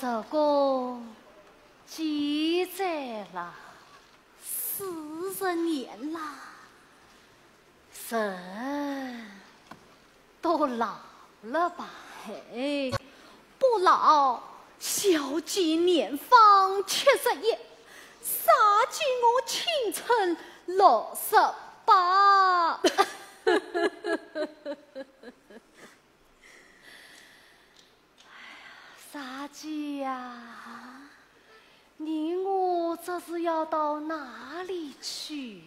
这个记载了40年了，人都老了吧？嘿，不老，小纪年方70也，杀鸡我青春68。杀鸡呀，你我这是要到哪里去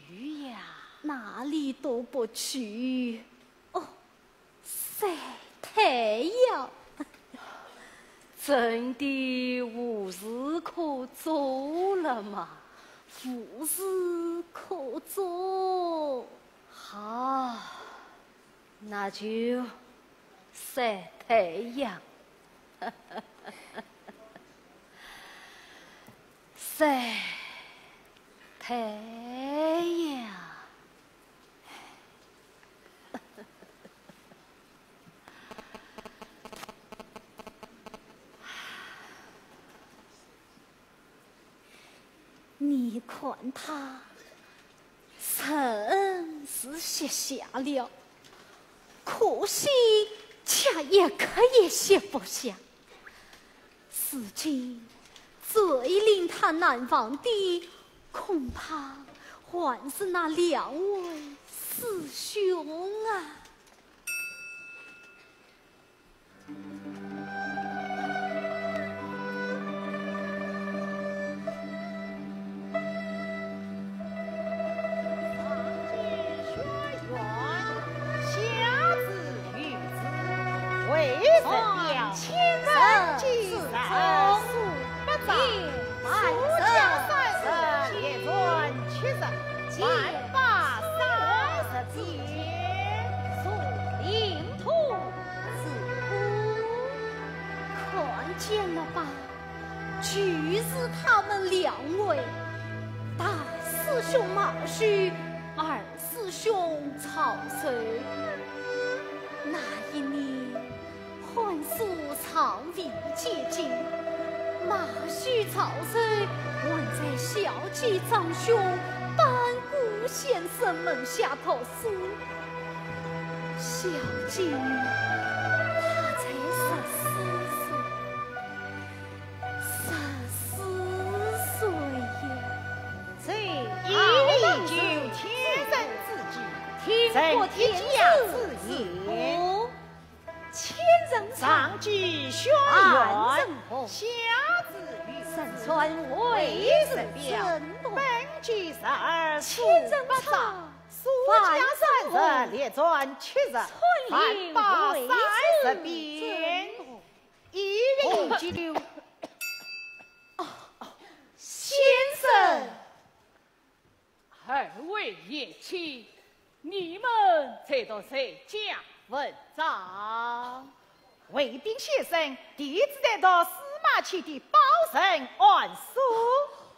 呀？哪里都不去。哦，晒太阳。真的无事可做了吗？无事可做。好，那就晒太阳。晒太阳。你看他真是写下了，可惜恰也可以写不下。如今最令他难忘的，恐怕还是那2位师兄啊。为神要亲人祭上，不在苏江山结论取人，万把30天，属领土自古看见了吧？就是他们2位，大师兄马须，二师兄曹随。已接近，马须草水还在小姐长兄班固先生门下投诉。小姐她才14岁呀，这一例就天人之际，听过天子之言，千人上计轩安辕正，下至于身穿为为人表，本纪12，千人不草长。苏家30，列传70，范八30遍，一人就。先生，二位言妻，你们这都谁讲文章？卫兵先生弟子得到司马迁的保神安书，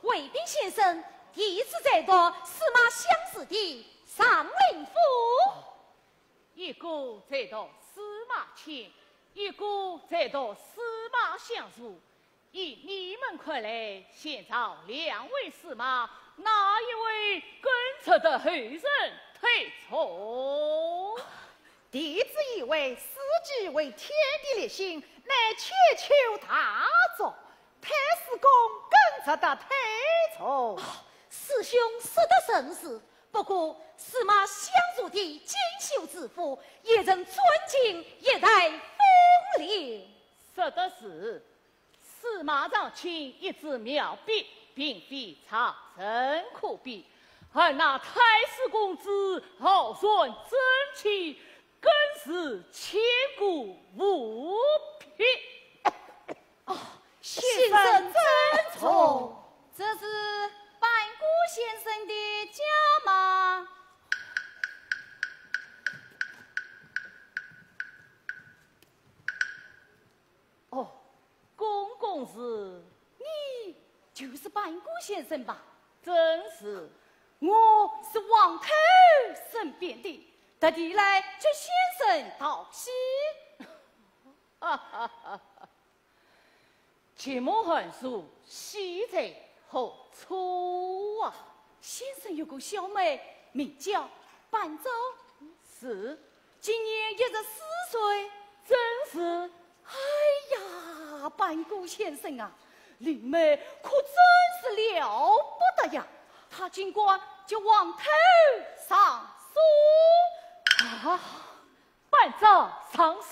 卫兵先生弟子在到司马相氏的上林府，一个在到司马迁，一个在到司马相如。以你们看来，现朝两位司马，哪一位更值得后人推崇？弟子以为司机为天地立心，乃千秋大作，太史公更值得推崇。师兄说得甚是。不过司马相如的锦绣之风，也曾尊敬一代风流。说的是。司马长卿一字妙笔，并非长生可比，而那太史公子豪爽正气，更是千古无匹。先生珍重，这是班固先生的家吗？哦，公公是，你就是班固先生吧？真是，我是王头身边的，特地来接先生道喜。哈哈哈！切莫寒暑，喜在何处啊？先生有个小妹，名叫班昭，是，今年14岁。真是。哎呀，班固先生啊，灵妹可真是了不得呀！他尽管就往头上书啊，班昭上书。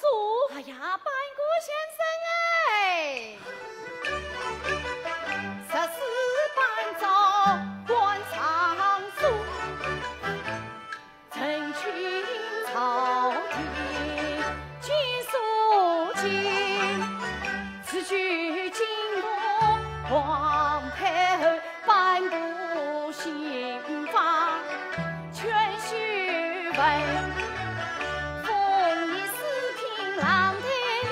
哎呀，班固先生哎14班昭官上书，陈群朝廷尽肃静，此举经过皇太后颁布刑法，全须问。奉以四品郎台令，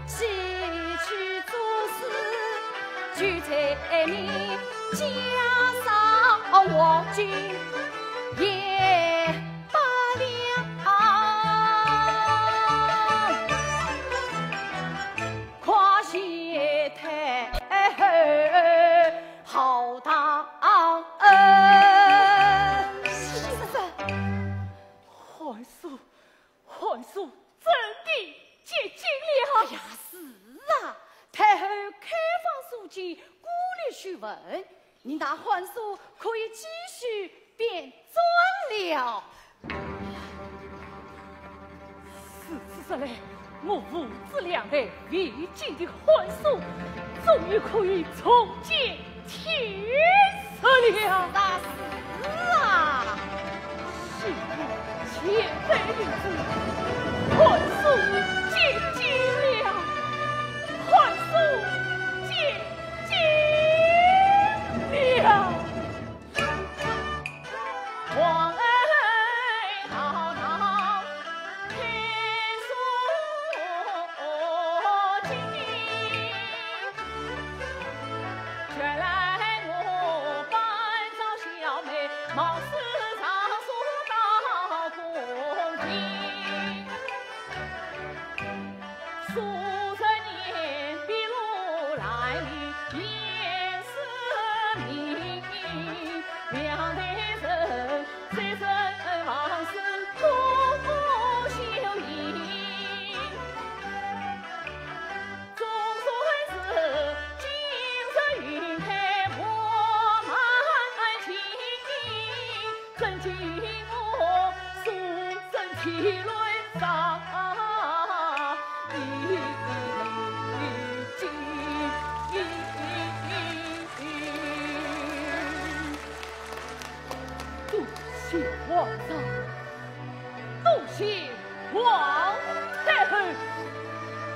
西去做事，举才名加上我军也罢了，夸谢太后好大恩。先生，汉书真的接近了。哎呀，是啊，太后开放书籍，鼓励学问，你那汉书可以继续编纂了。事实来，我无知两代未尽的汉书，终于可以重见天色了。那是啊，幸好前辈领旨，汉书接近了，汉书接近了。皇恩浩荡，天书经，原来我班上小妹貌似上书到公平，数十年上已经。多谢皇上，多谢皇太后，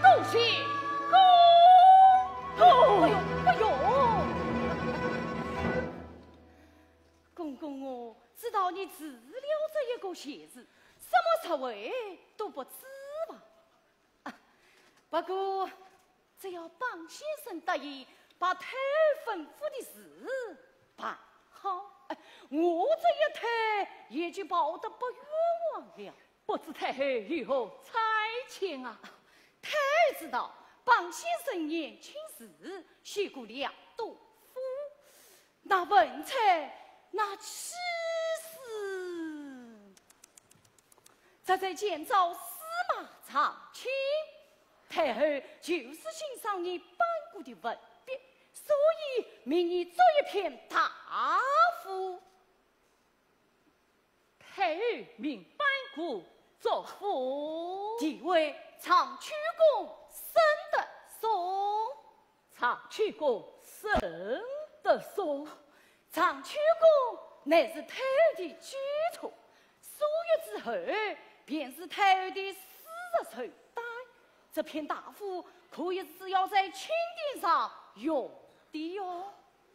多谢公公。哎呦，公公我知道你治了这一个邪子，什么职位都不知吧？不过只要帮先生得意，把太后吩咐的事办好，我这一胎也就保得不冤枉了。不知太后有何差遣啊？太后知道帮先生年轻时学过2道夫，那文采那气势，这在建造司马长卿。太后就是欣赏你颁过的文笔，所以命你做一片大夫。太后命颁过作夫，地位长曲公升得松，长曲公升得松。长曲公乃是太后的居处，数月之后便是太后的40岁代。这片大夫可以只要在钦点上用的哟。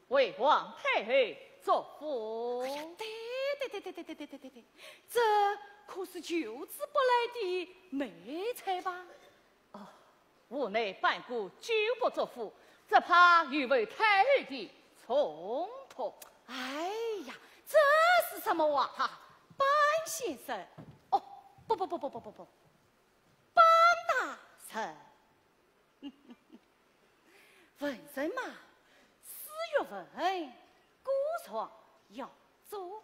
为皇太后作福。对，这可是救之不来的美才吧？吾内办过久不作福，只怕欲为太后的冲突。哎呀，这是什么话？班先生，不，班大人，文人嘛，4月份古创要做，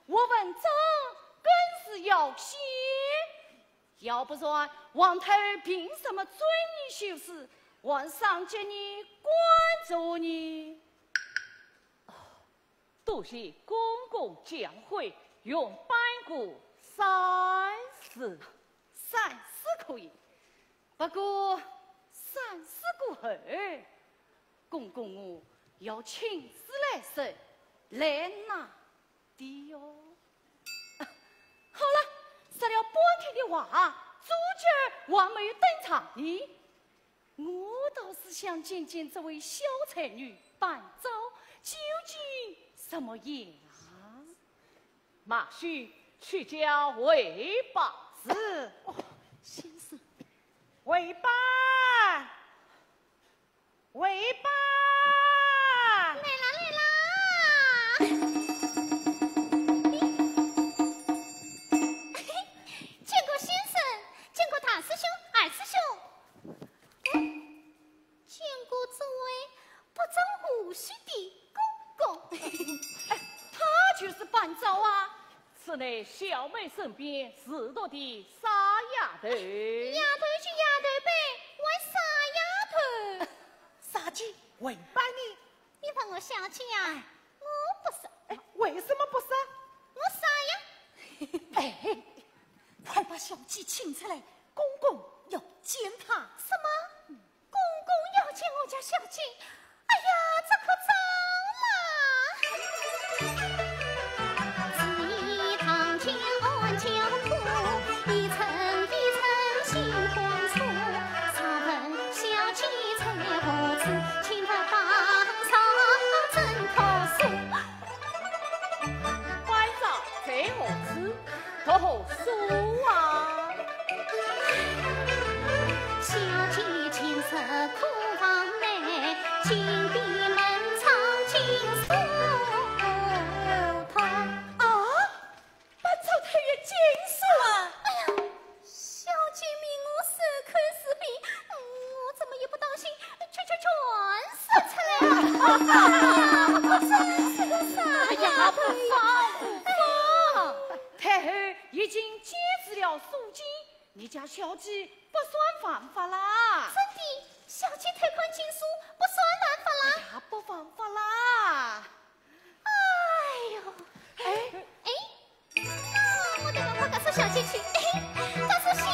我文章更是要写。要不然，王太后凭什么准你修饰？王上叫你关注你。多谢公公讲诲，用班过3事。3事可以，不过3事过后，公公我要亲自来审来拿的哟。好了，说了半天的话，主角还没有登场呢。我倒是想见见这位小才女伴奏究竟什么样。马须去叫韦宝是，先生，韦班，韦班，来啦！见过先生，见过大师兄、二师兄，见过这位不争无须的公公。他就是伴奏啊。此乃小妹身边侍读的傻丫头。丫头就丫头呗，为啥丫头？傻鸡，韦班呢？你问我小姐呀，我不是，为什么不是？我傻呀。快把小鸡请出来，公公要见他。什么？公公要见我家小姐？哎呀，这可糟了！一堂酒酒铺，一层一层新婚处。查问小姐才何处，请他帮上真可数。班长在何处？可何数啊？小姐寝室库房内，金碧门藏金锁头。班奏太爷金锁啊！哎呀，小姐命我手口是病，我怎么一不当心，全说出来了。真是个傻丫头呀！太后已经揭知了赎金，你家小姐不算犯法啦。真的，小姐偷看经书不算犯法啦。呀，不犯法啦。哎呦，那我得赶快告诉小姐去。告诉小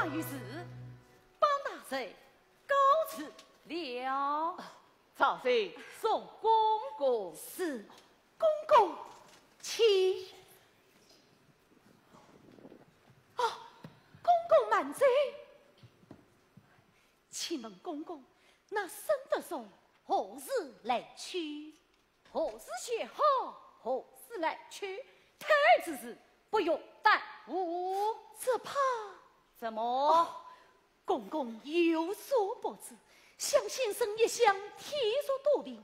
关于是帮大人告辞了。早些送公公。是，公公，请。啊，公公万岁！请问公公，那沈德松何时来取？何时写好？何时来取？太子是不用耽误，只怕怎么？公公有所不知，向先生一向体弱多病，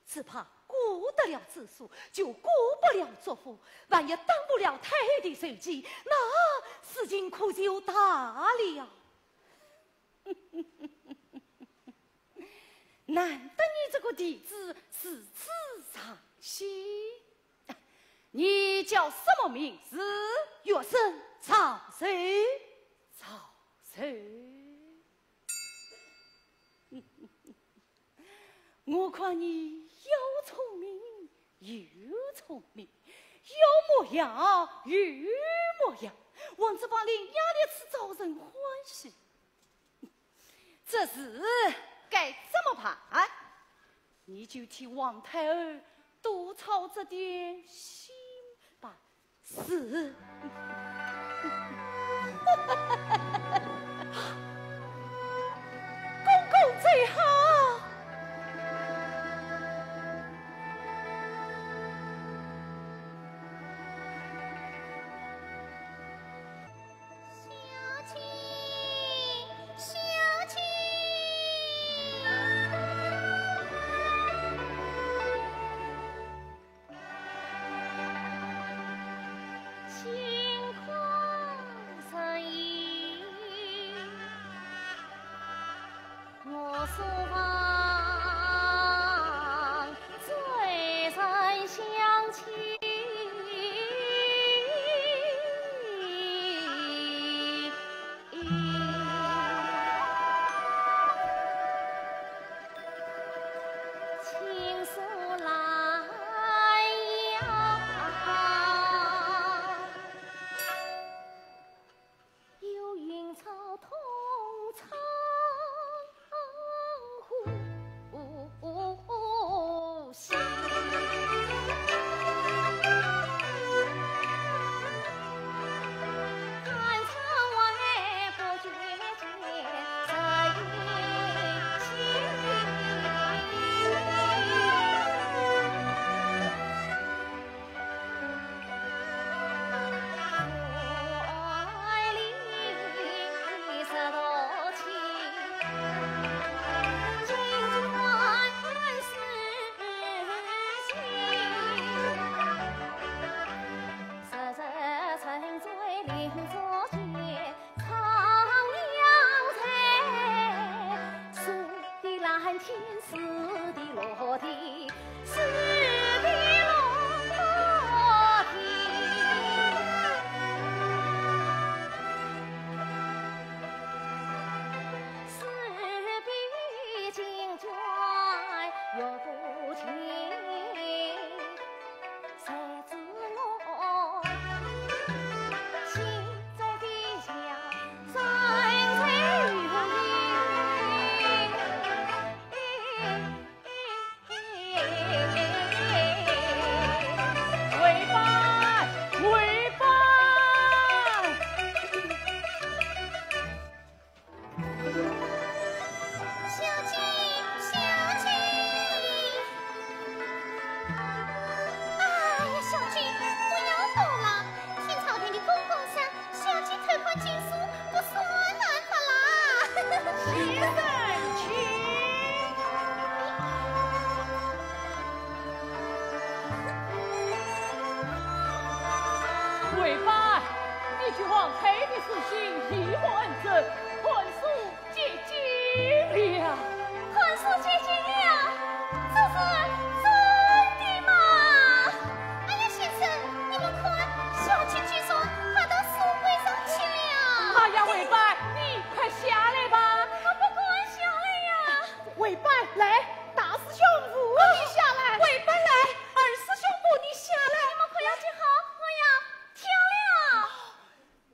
只怕顾得了子嗣，就顾不了祖父。万一当不了太后的手机，那事情可就大了。难得你这个弟子是此长西，你叫什么名字？岳生曹谁？曹谁？我看你又聪明又聪明，有模样有模样，王子把令压力是招人欢喜。这事该怎么办？你就替王太儿多操这点心吧。是。公公最好。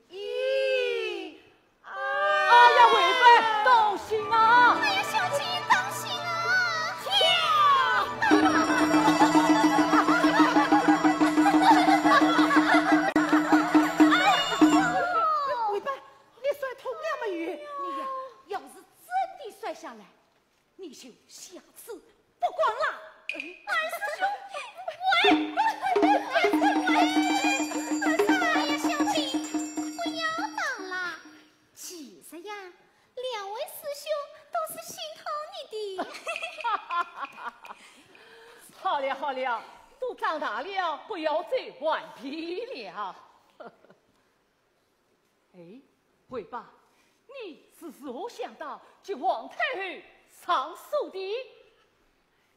1、2。玉，你呀，要是真的摔下来，你就下次不管了。二师兄，二呀，小青，不要打了。其实呀，两位师兄都是心疼你的。好了好了，都长大了，不要再顽皮了。哎，慧爸，你是如何想到接王太后上书的？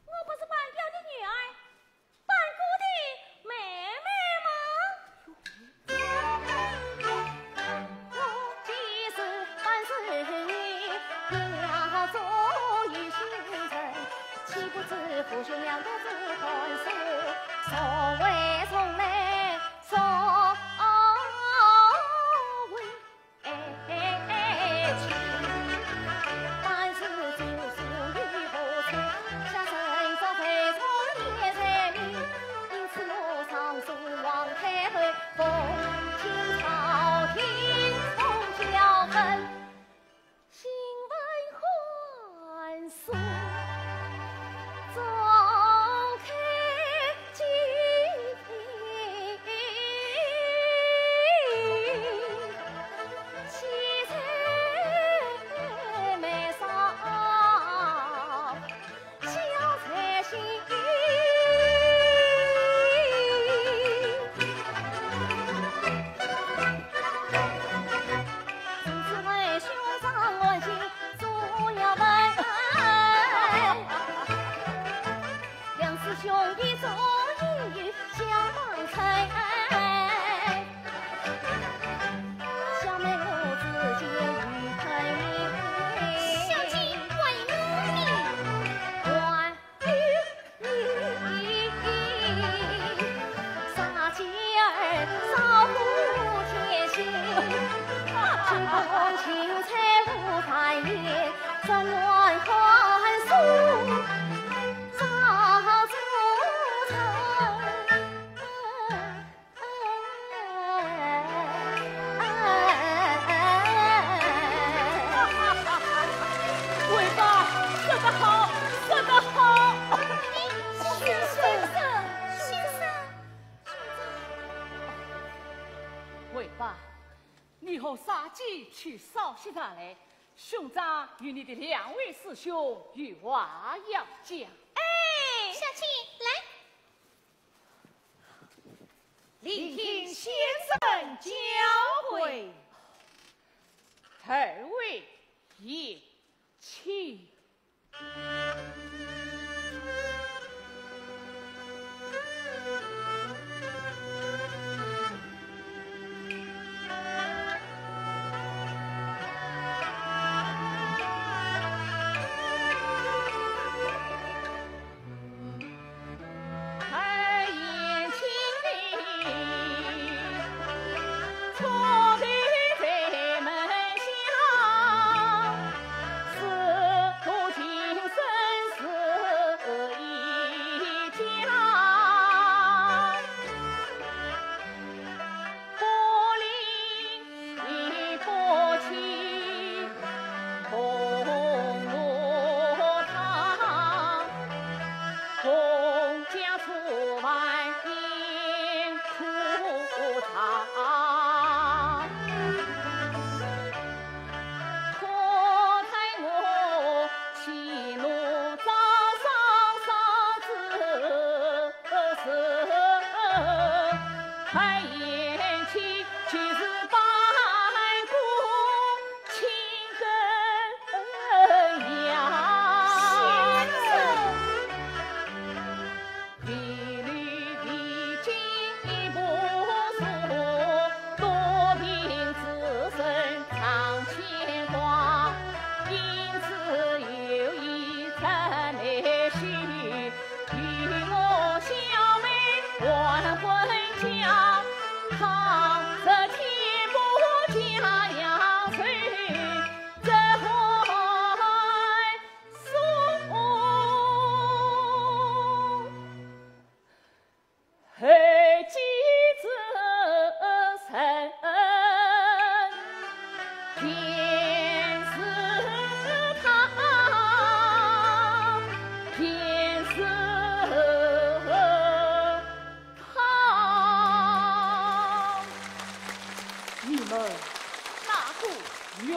我不是板彪的女儿，板姑的妹妹吗？我既是板师女，要做一心人，岂不知父兄两个子本事，所谓从来所谓去，但是就是女不错，下身早非从也才明，因此我上书王太后，奉请朝廷从教分，新闻还书。总开几品，七彩眉梢，小彩心。从此为兄长问心，做了问。两师兄弟终于相帮衬，小妹我自己与配名，小姐为你关于你，傻姐儿少不贴心，只供青菜无饭面，怎暖还书。早出城，慧爸，说得好，说得好。先生，慧爸，你和杀鸡去烧些茶来，兄长与你的两位师兄有话要讲。哎，小青来，聆听先生教诲。二位也请。是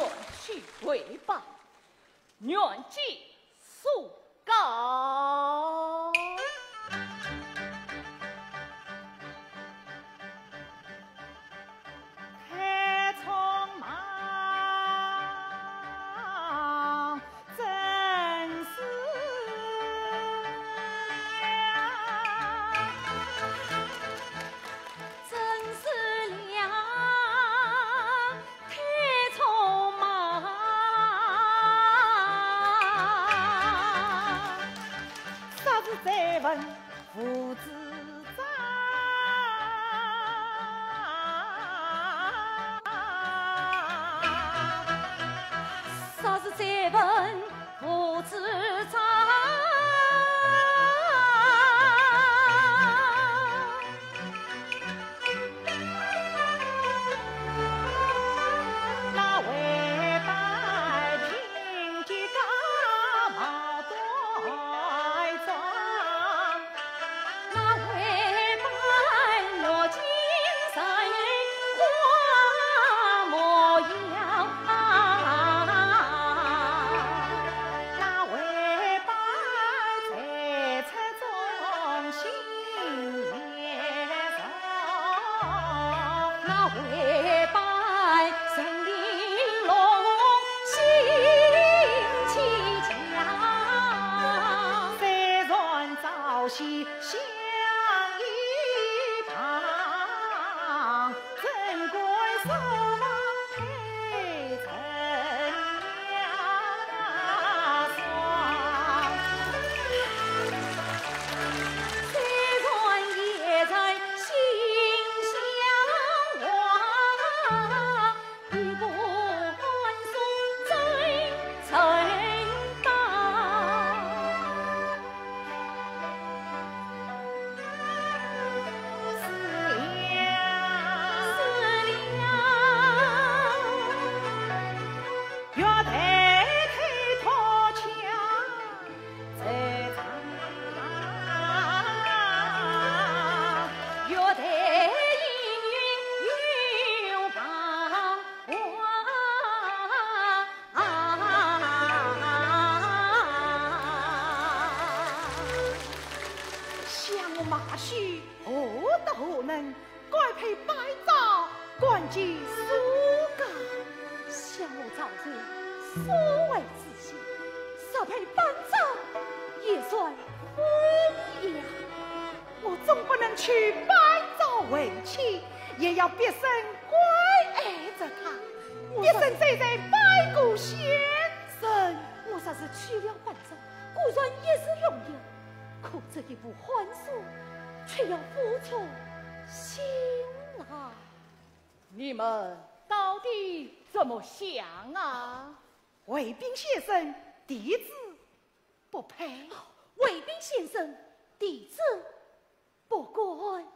愿去为伴，愿见速告。太匆忙，真是真是了，太匆忙。啥子再问父子长？啥子再问父子长？那为拜平的家毛端庄，那为伴落金山花模样，那为拜在册中心也重，那为伴神玲珑心齐强，三船朝夕相依旁，珍贵守望配成两双。三船也在心相望，一不欢送真承担。是了，要抬头掏枪在唱，月台阴云又彷想马须何德何能，该配百照冠军苏家。想我早日所谓自信，少配半照也算婚呀。我总不能娶百照为妻，也要别生关爱着她，一生追在百古先生。我啥是娶了半照，固然也是荣耀，可这一步还俗，却要付出心来。你们到底怎么想啊？卫兵先生弟子不配，卫兵先生弟子不管。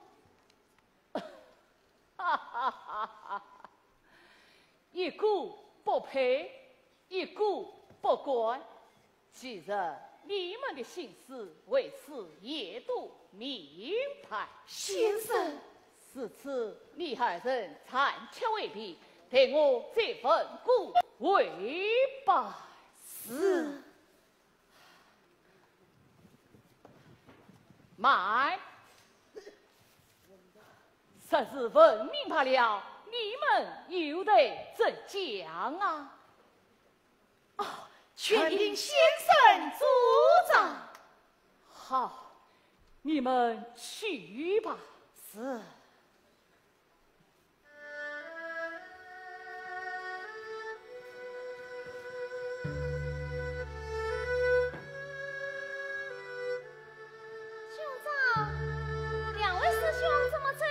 哈哈哈哈！一股不配，一股不管。既然你们的心思为此也都明白，先生，是此你还人残缺未毕，待我这份故为拜。是。买，实是问明白了，你们又得怎讲啊？全凭先生主张。好，你们去吧。是。兄长，两位师兄怎么走了？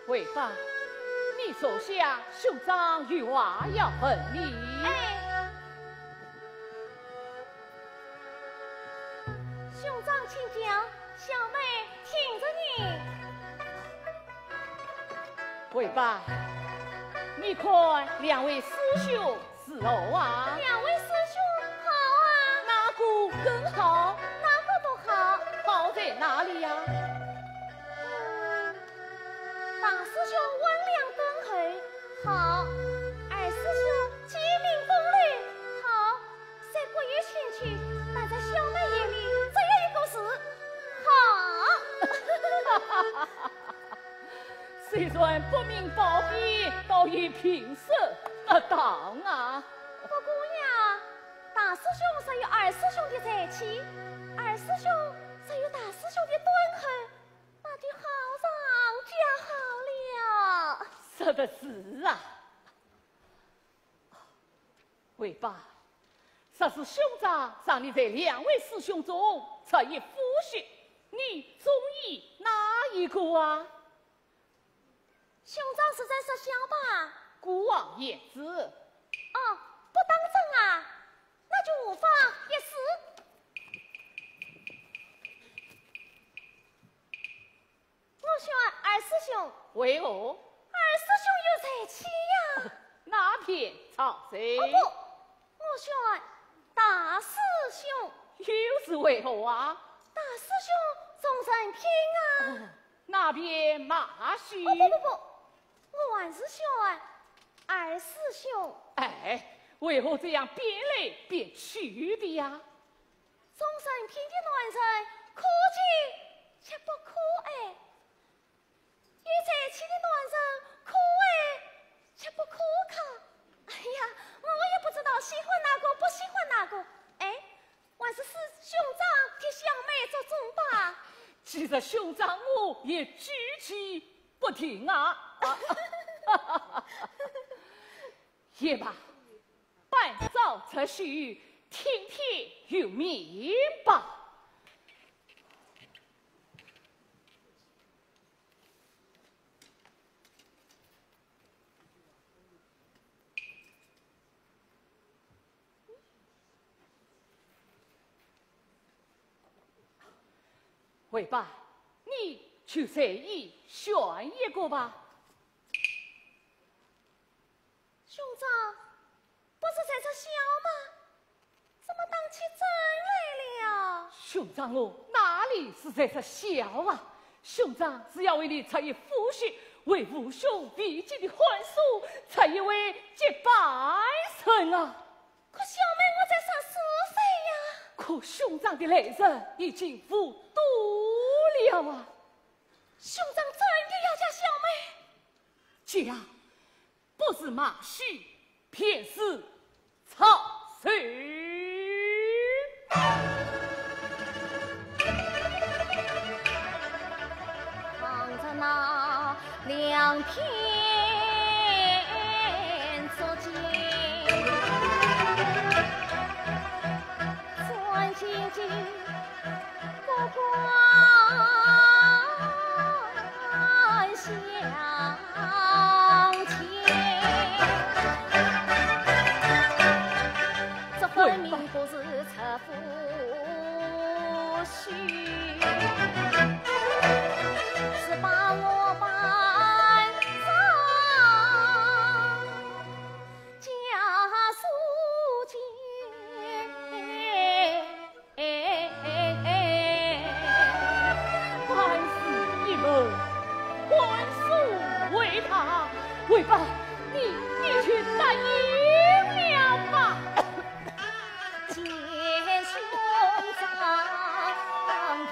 为爸，你手下兄长与娃要分离。哎，兄长请讲，小妹听着你。为爸，你看两位师兄是何啊？两位师兄好啊，哪个更好？哪个都好。好在哪里呀？大师兄温良敦厚，好；二师兄不明报比，倒以平手而当啊！不过呀，大师兄是有二师兄的才气，二师兄是有大师兄的敦厚，那就好上加好了。说的是啊，为爸，这是兄长让你在两位师兄中择一夫婿，你中意哪一个啊？兄长实在是小吧？孤王言之。哦，不当真啊，那就无妨一试。我选二师兄。为何？二师兄有才气呀。哪篇草谁？哦不，我选大师兄。又是为何啊？大师兄总人品啊。那边马须？哦不，我还是选二师兄。哎，为何这样变来变去的呀？总人品的男人可敬却不可爱，有才气的男人可爱却不可靠。哎呀，我也不知道喜欢哪个不喜欢哪个。哎，还是兄长替小妹做主吧。其实兄长我也举棋不停啊！也罢，半早出去，听天由命吧。为爸，你去随意选一个吧。兄长，不是在这笑吗？怎么当起真来了？兄长我哪里是在这笑啊？兄长是要为你出一夫婿，为父兄必结的婚书，才一位结拜神啊！可小妹我才14岁呀。可兄长的来人已经服毒了啊！兄长真的要嫁小妹？嫁，不是马须，偏是草蛇。扛着那两片竹剑，转紧紧不管向前，这分明不是侧夫婿。是把我搬上家书间，万事一门，婚书为他，为爸，你去答应了吧？见兄长，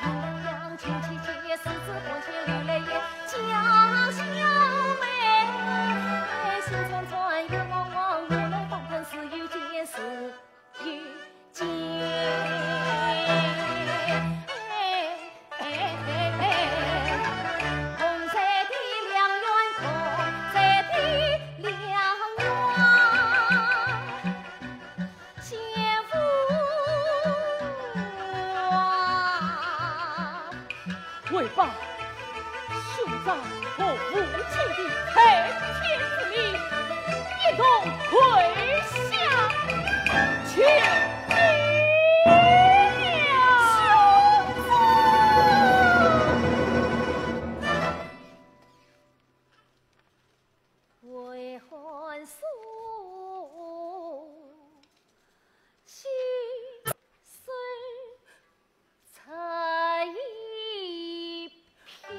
阴阳亲戚结狮子婚前绿泪眼，叫小妹，心串串月汪汪，我来放盆是有件事有件。同在的良缘，同在的良缘。先夫啊，为爸，兄长和父亲的开天之命，一同跪下求你为婚书心碎成一片。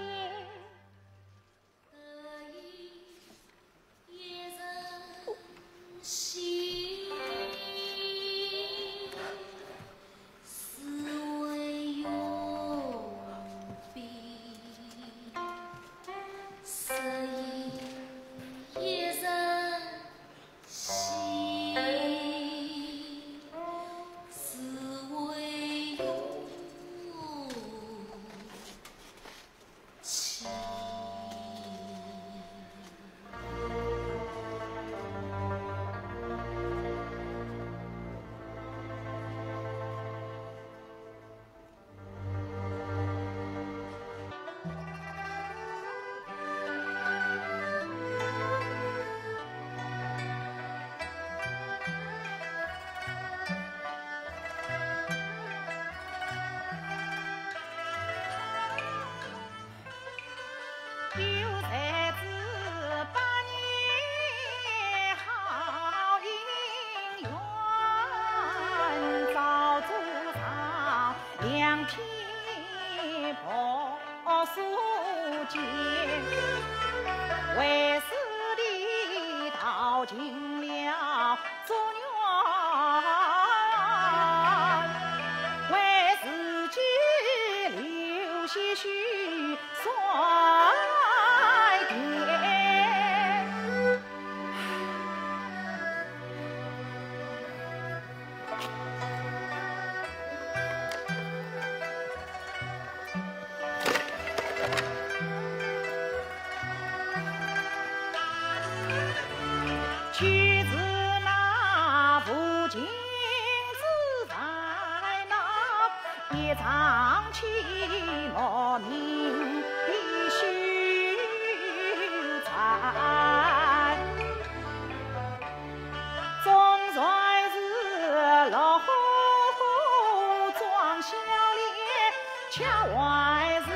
恰还是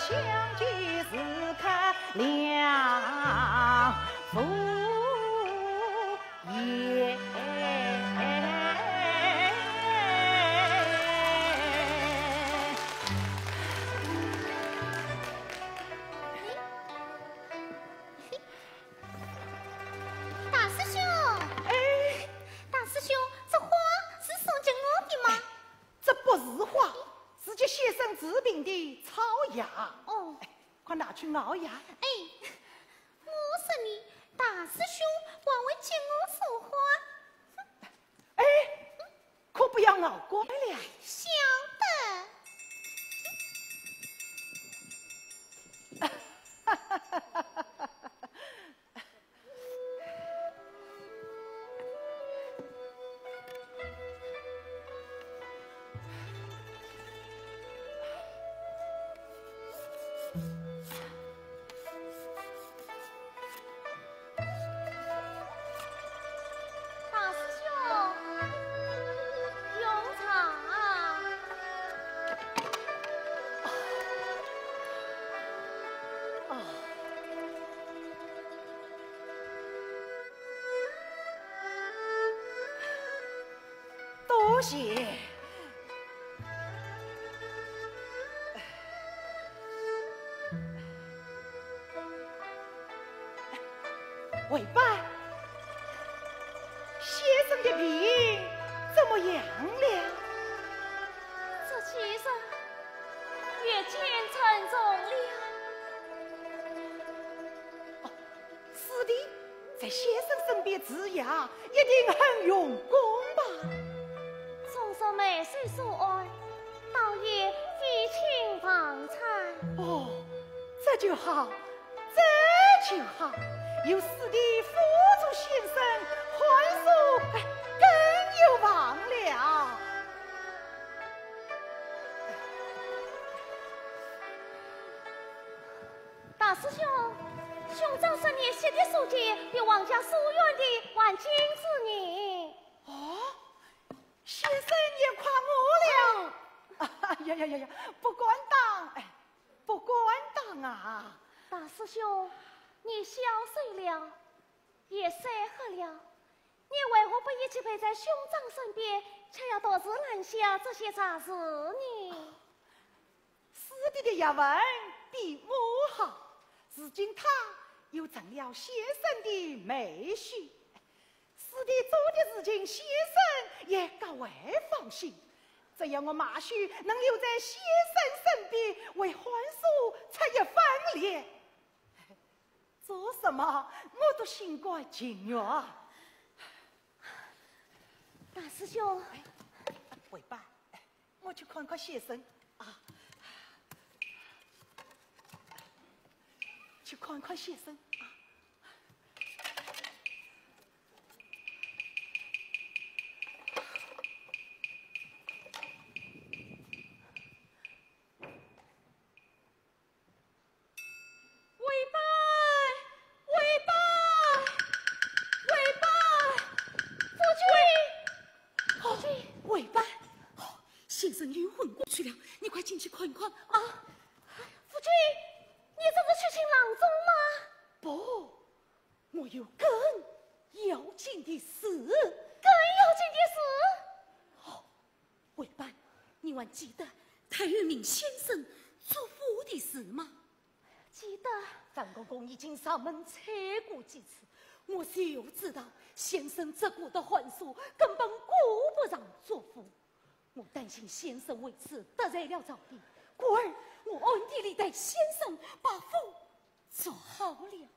相见时刻两副颜。大师兄，大师兄，这花是送给我的吗？这不是花，是给先生治病的草药。哦，快拿去熬呀！哎，我说你，大师兄还会接我说话？哎，可不要熬过了。晓得。大师兄，用茶。多谢。为伴，先生的病怎么样了？这其实也渐沉重了。是的，在先生身边治疗一定很用功吧？纵是梅水所爱，倒也激情旁参。哦，这就好，这就好。有师弟辅助先生，欢送更有望了。大师兄，兄长10年写的书籍，比王家所愿的还精致呢。哦，先生也夸我了。呀，不敢当，不敢当啊！大师兄，你小岁了，也三合了，你为何不一起陪在兄长身边，却要独自揽下这些杂事呢？师弟的学问比我好，如今他又成了先生的妹婿，师弟做的事情，先生也格外放心。只要我马婿能留在先生身边，为欢叔出一分力，做什么我都心甘情愿。大师兄，为伴，我去看看先生啊，去看看先生啊。先生晕昏过去了，你快进去看一看啊！夫君，你这是去请郎中吗？不，我有更要紧的事。更要紧的事？哦，为伴，你还记得太玉明先生嘱咐的事吗？记得。范公公已经上门催过几次，我就知道先生这国的幻术根本顾不上做父。我担心先生为此得罪了赵帝，故而我暗地里带先生把父做好了。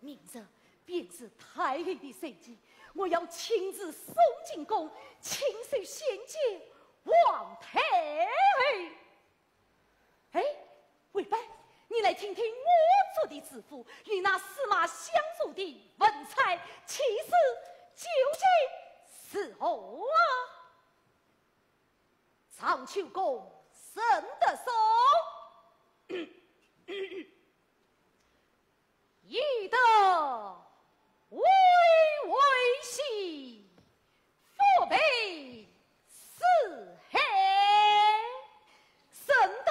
明日便是太黑的岁季，我要亲自送进宫，亲手献祭王太后。哎，为伴，你来听听我做的指腹与那司马相如的文采，其实究竟是何啊？长秋公甚得手，宜得微微兮，腹背四海，身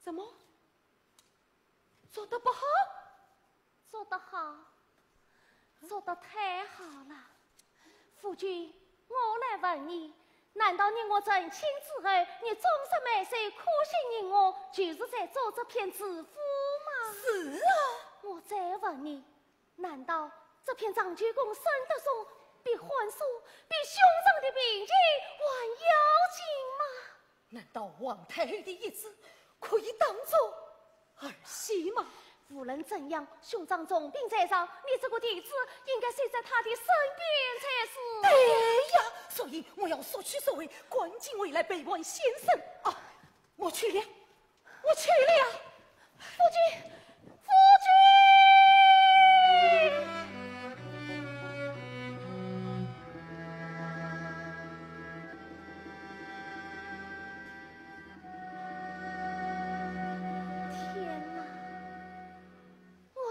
怎么做得不好？做得好，做得太好了。夫君，我来问你，难道你我成亲之后，你终身没睡，苦心于我，就是在做这片知府吗？是啊。我再问你，难道这片张居公生得说比婚书、比兄长的病情还要紧吗？难道王太后的意思可以当作儿媳吗？无论怎样，兄长重病在上，你这个弟子应该睡在他的身边才是。对呀，所以我要索取所谓，赶紧回来陪伴先生啊！我去了，我去了，夫君，夫君。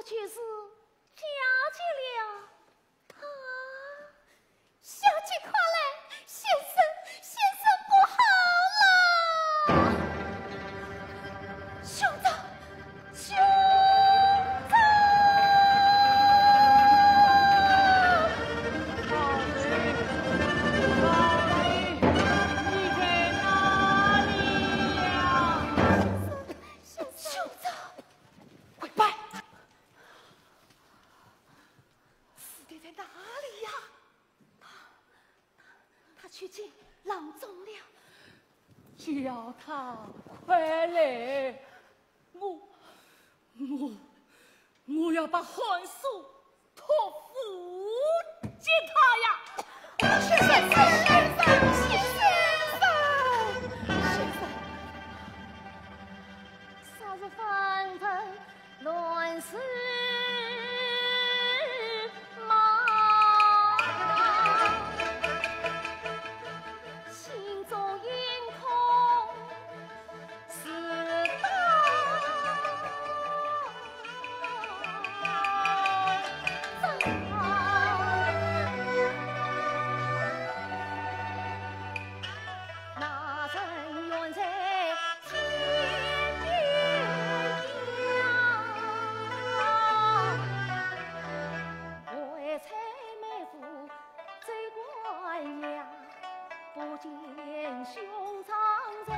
就是嫁给了他，小姐快来，先生不好了！兄长，兄长！你在哪里呀？兄长，跪拜。在哪里呀？他去见郎中了。叫他快来！我要把汉书托付给他呀！先生，啥子纷纷乱世忙，心中阴空是那人远在天边阳，为财妹夫最官呀，不见兄长在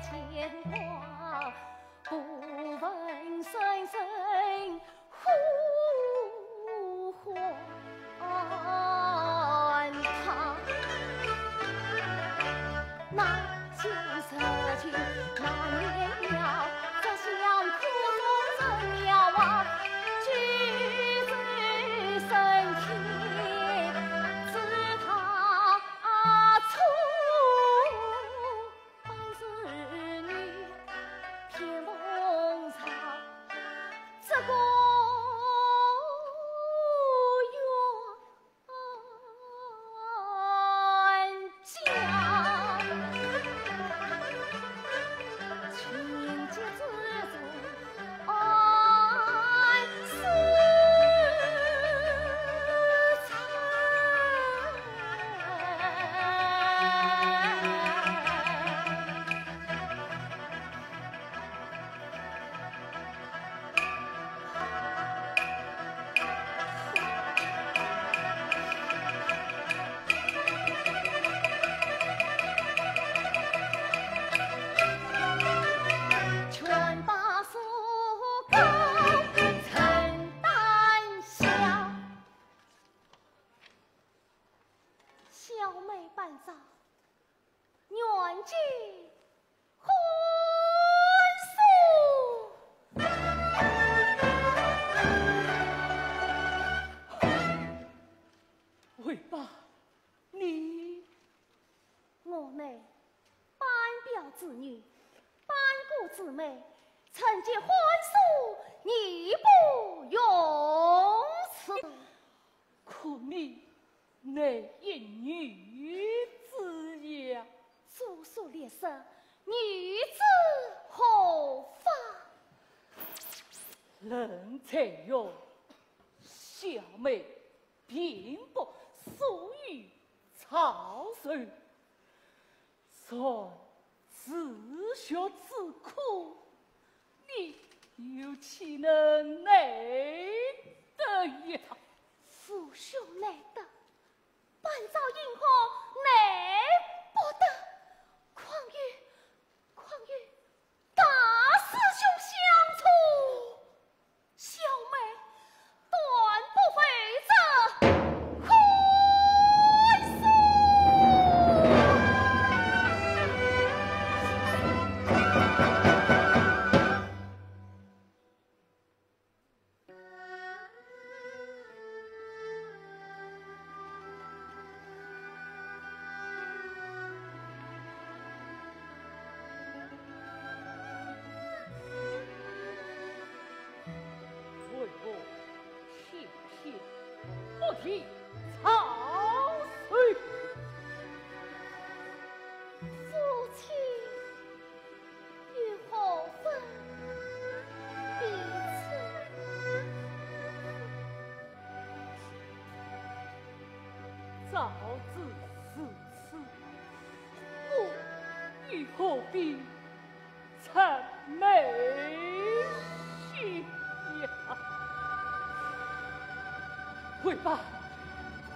牵挂，不问声声呼唤他。那相思情，那年了，这乡苦中人了啊，举止身体，知他粗半是女，偏逢上这个。姊妹，曾结婚书，你不用此。可你乃一女子呀，叔叔烈士，女子何法？人才哟，小妹并不属于草率，算自学自苦，你又岂能内得呀？父兄来得，半朝银河内不得，况与大师兄相处，小妹断不会这亏为我天天不提操碎。夫妻与何分彼此？早知如此，我又何必谄媚虚呀？回吧，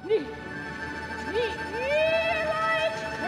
你来传。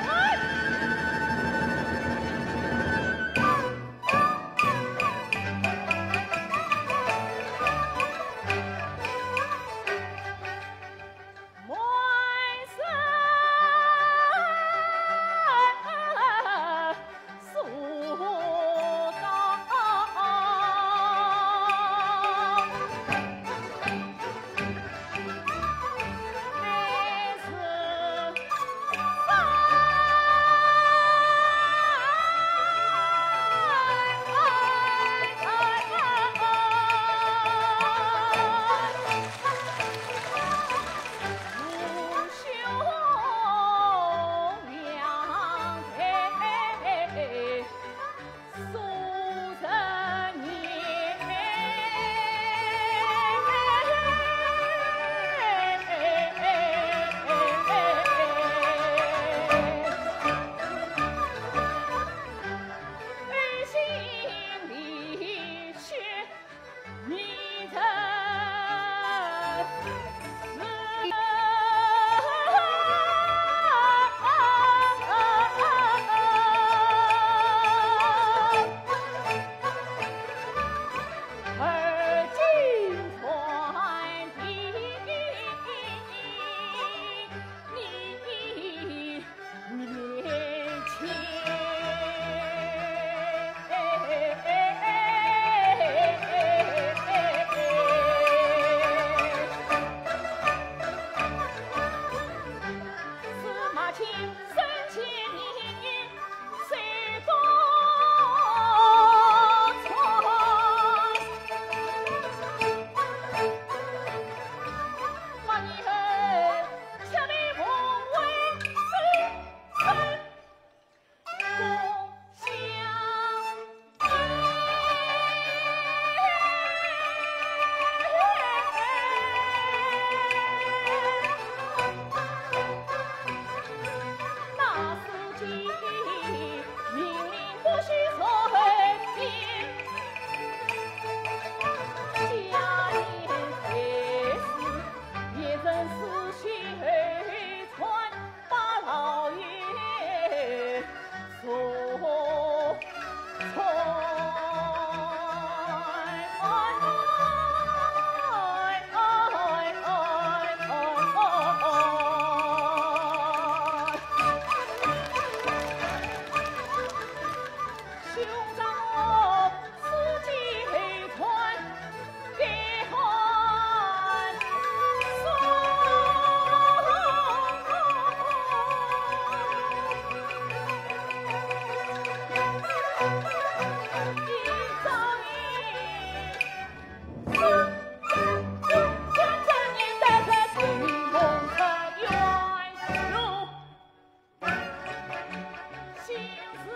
心思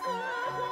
似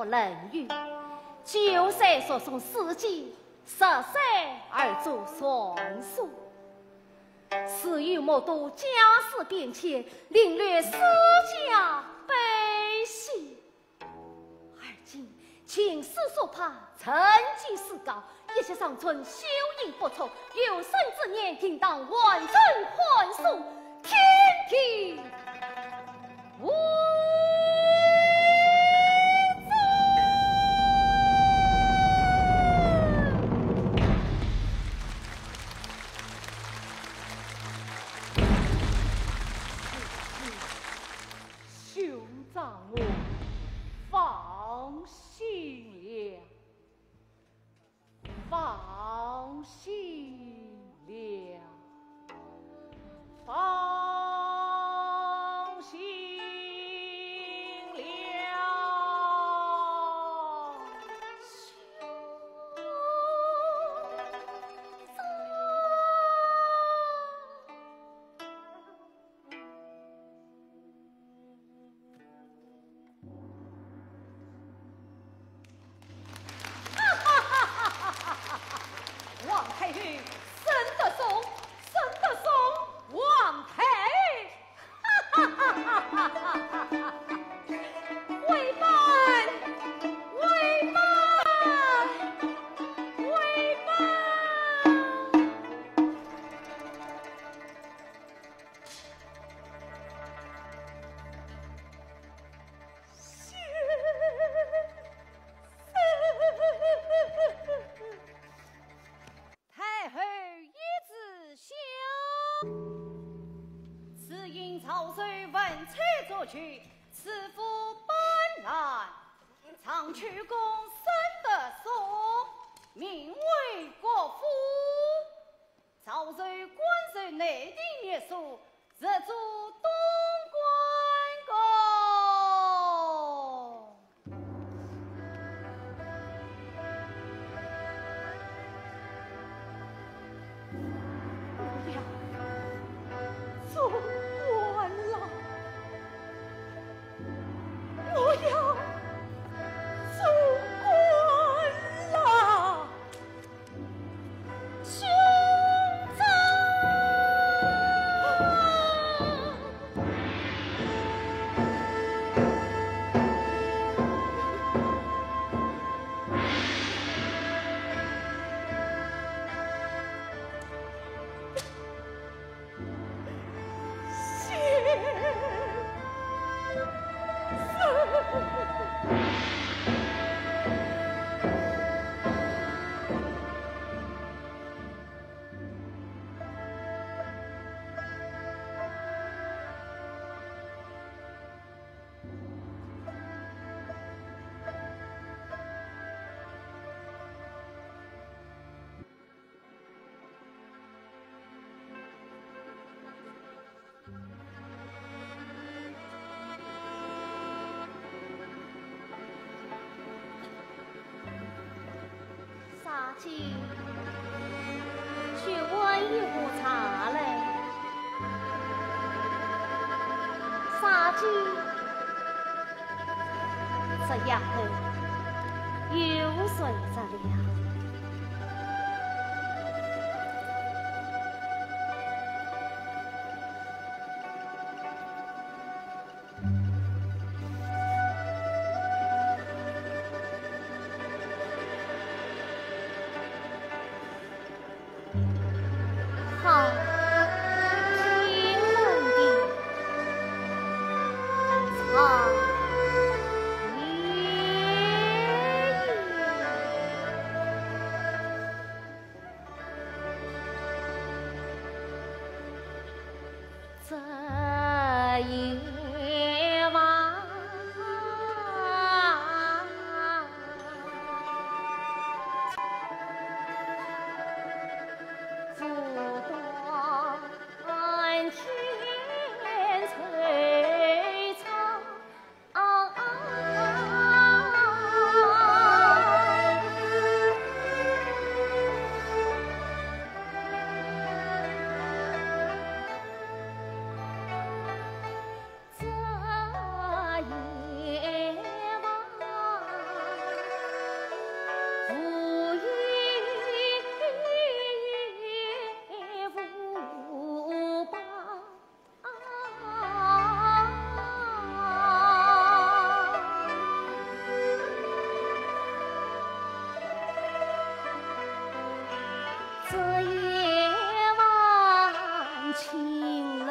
作论语，9岁所诵诗经，10岁而作算术。时与莫多家事变迁，领略世家悲喜。而今情势所迫，成绩势高，一息尚存，修养不足，有生之年，定当完成还俗，天庭无兄长我放心了，放心了，放心了。王太尉，生得松，生得松，王太尉，为慢，为慢，为慢。太后一旨下，此因曹水文采作曲，此夫本来常去公生得松，名为国父。曹水官守内定约束，日主东关公。做官了，我要做官了，兄长。杀鸡去温一壶茶嘞，杀鸡这丫头又睡着了。好，天冷的长夜夜。这夜晚清冷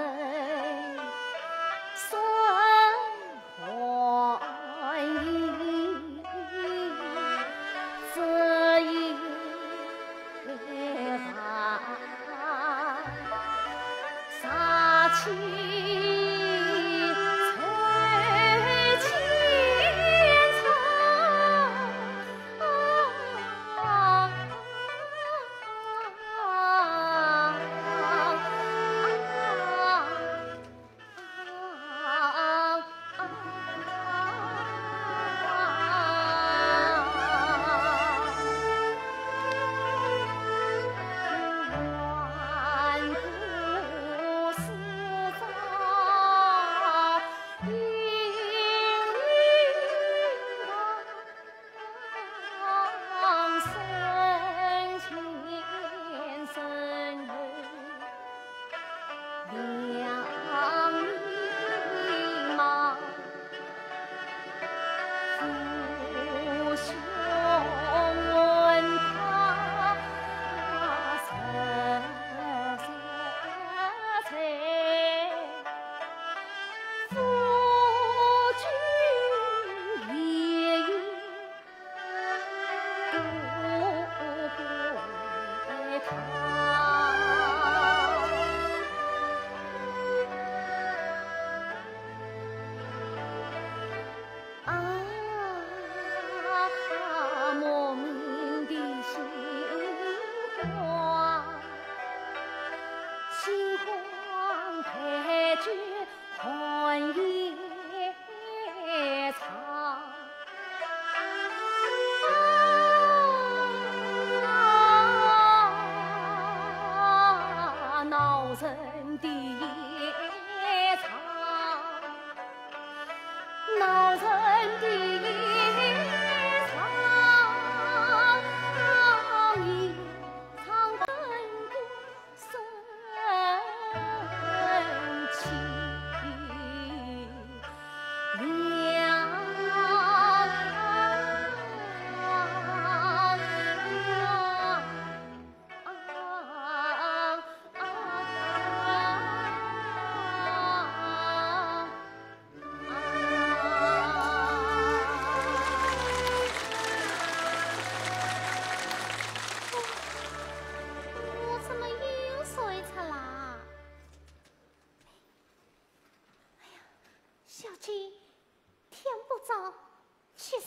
生欢意，这夜晚杀气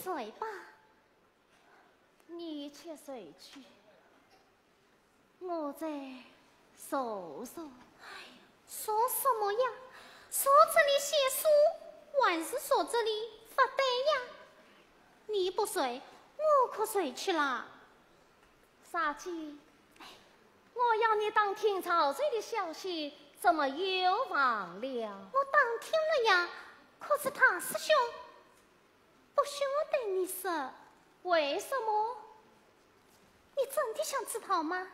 睡吧，你去睡去，我再数数。哎呀，说什么呀？说这里写书，还是说这里发呆呀？你不睡，我可睡去了。傻鸡，我要你当听曹贼的消息，怎么又忘了？我当听了呀，可是他师兄不许我对你说，为什么？你真的想知道吗？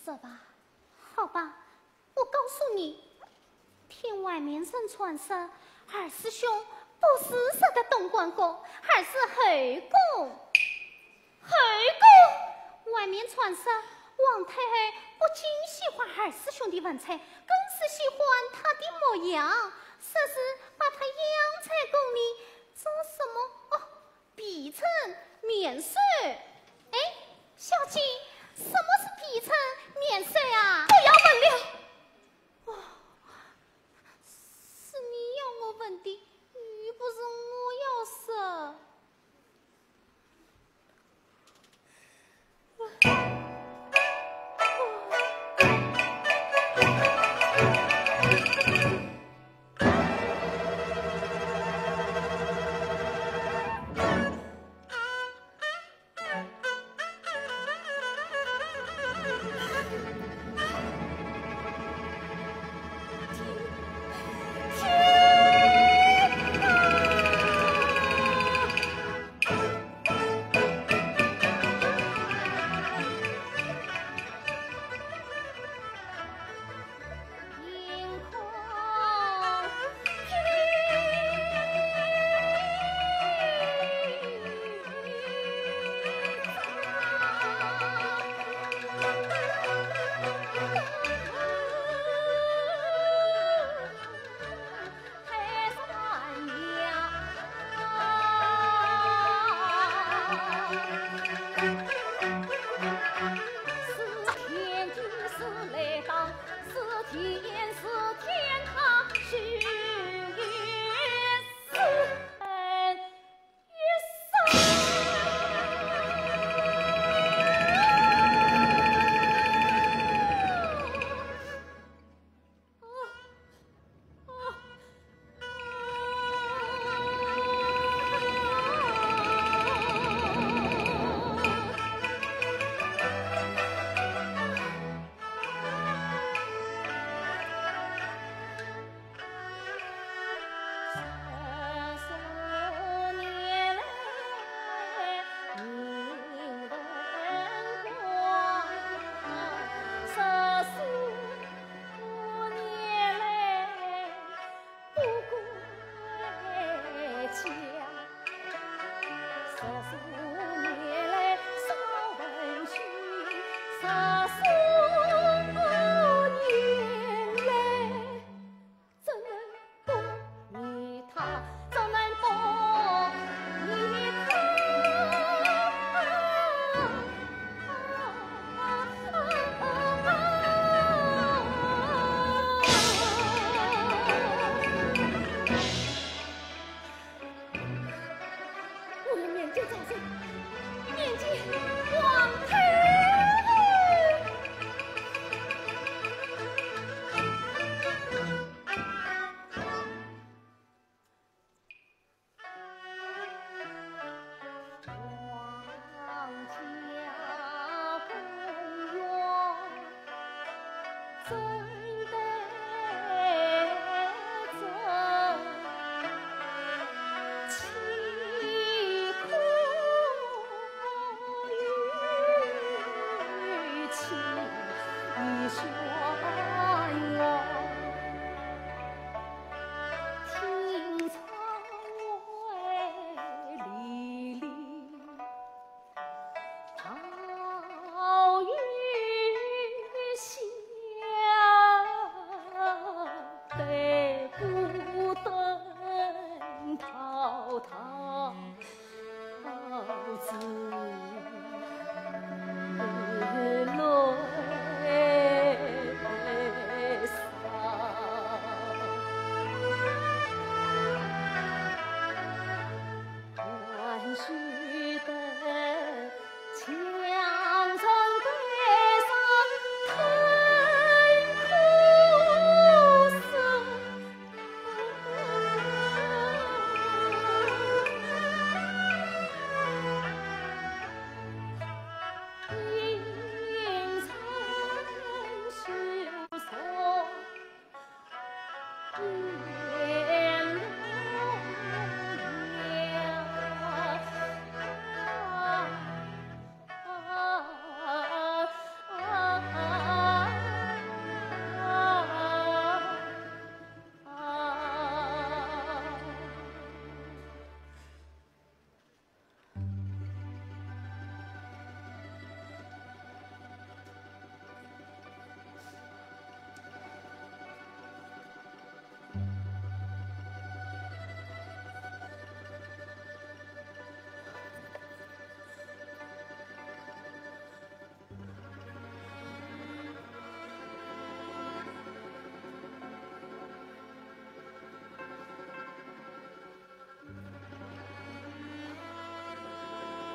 说吧，好吧，我告诉你，听外面人传说，二师兄不是这个东关公，而是后宫。后宫，外面传说王太后不仅喜欢二师兄的文采，更是喜欢他的模样，说是把他养在宫里做什么？哦，比称免税。哎，小姐，什么是比称免税啊？不要问了。哦，是你要我问的，又不是我要说。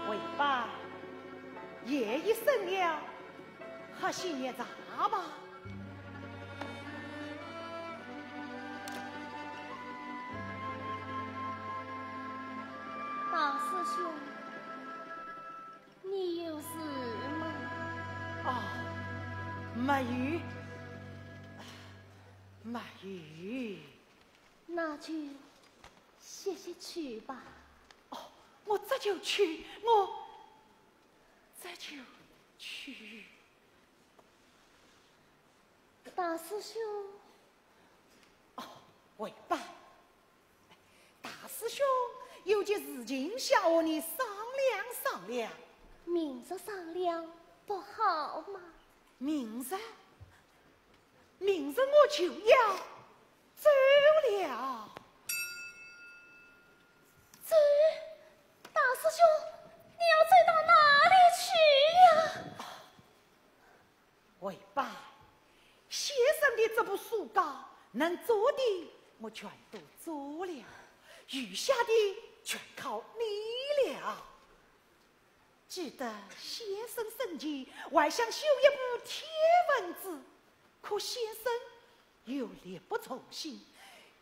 为爸，夜已深了，还洗面茶吧。大师兄，你有事吗？哦，没有，没有。那就歇歇去吧。哦，我这就去，我这就去。大师兄，哦，为爸，大师兄有件事情想和你商量商量。明日商量不好吗？明日我就要走了。走，大师兄，你要走到哪里去呀？为爸，先生的这部书稿能做的我全都做了，余下的全靠你了。记得先生生前还想修一部天文字，可先生又力不从心，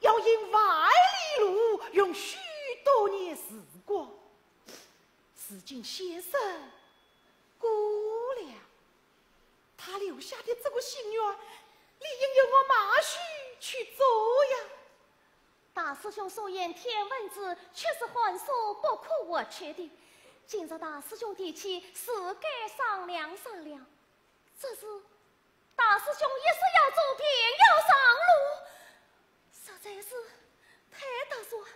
要因万里路用许多年时光。如今先生过了，他留下的这个心愿，理应由我马须去做呀。大师兄所言天文字，却是幻说不可或缺的。今日大师兄提起，是该商量商量。这是大师兄也是要走偏要上路，实在是太得罪了。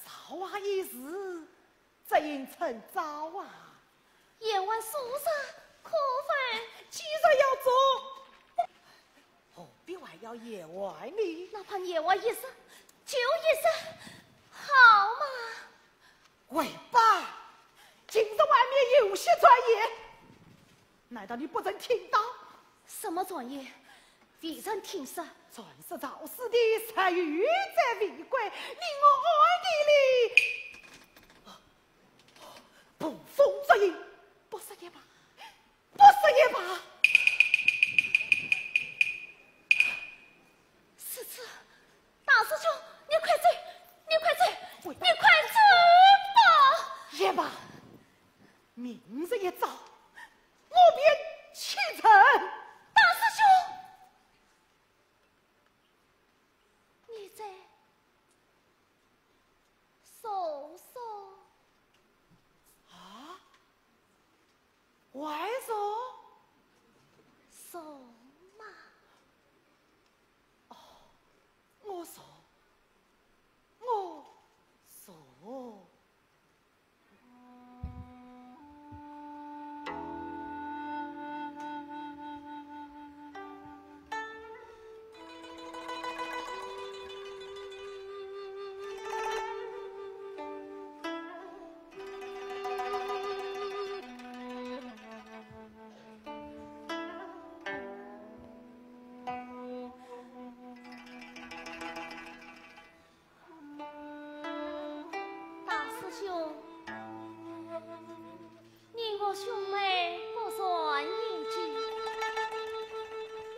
早啊一时，则应趁早啊。因碗素食可饭。既然要做，何必还要野外呢？哪怕野外一声，就一声，好嘛？喂吧，今日外面有些专业，难道你不曾听到？什么专业？未曾听说。传说造事的是玉在为贵，令我爱你哩。捕风捉影，不是也罢，不是也罢。师侄，大师兄，你快走，你快走，喂你快走吧！也罢，明日一早，我便启程。大师兄，你在手手啊，外甥，手嘛？我说，我说。大师兄，你我兄妹不算邻居，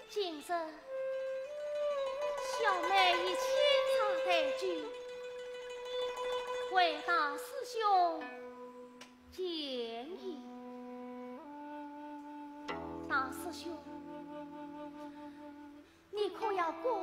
今日小妹以千茶待聚，为大师兄建议。大师兄，你可要过？